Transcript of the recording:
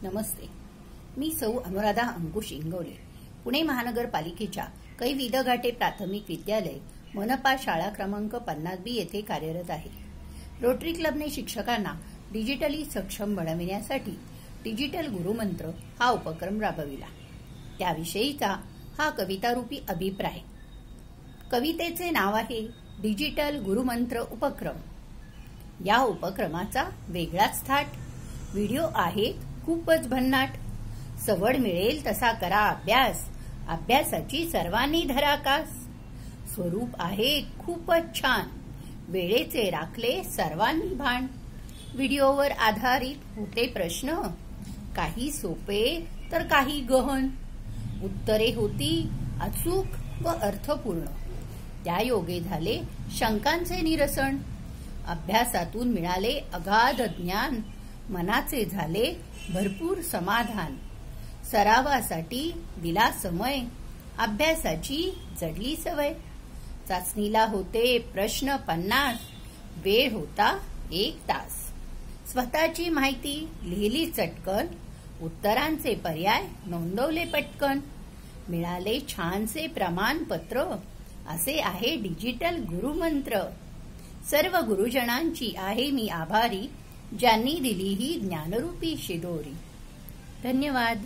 नमस्ते. मी सौ अनुराधा अंकुश इंगवले, पुणे महानगरपालिकेच्या कैविदघाटे प्राथमिक विद्यालय मनपा शाळा क्रमांक 50B येथे कार्यरत आहे. रोटरी क्लबने शिक्षकांना डिजिटली सक्षम बनविण्यासाठी डिजिटल गुरुमंत्र हा उपक्रम राबविला. त्याविषयीचा हा कवितारूपी अभिप्राय. कवितेचे नाव आहे डिजिटल गुरुमंत्र उपक्रम. या उपक्रमाचा वेगळाच थाट. व्हिडिओ आहे खूपच भन्नाट. सवड मिळेल तसा करा अभ्यास, अभ्यासाची सर्वांनी धरा कास. स्वरूप आहे खूपच छान, वेळेचे राखले सर्वांनी भान. व्हिडिओवर आधारित होते प्रश्न, काही सोपे तर काही गहन. उत्तरे होती अचूक व अर्थपूर्ण. त्या योगे झाले शंकांचे निरसन. अभ्यासातून मिळाले अगाध ज्ञान, मनाचे झाले भरपूर समाधान. सरावासाठी दिला समय, अभ्यासाची जडली सवय. चाचणीला होते प्रश्न 50, वेळ होता 1 तास. स्वतःची माहिती लिहिली चटकन, उत्तरांचे पर्याय नोंदवले पटकन. मिळाले छानसे प्रमाणपत्र, असे आहे डिजिटल गुरुमंत्र. सर्व गुरुजनांची आहे मी आभारी, ज्यांनी दिली ही ज्ञानरूपी शिदोरी. धन्यवाद.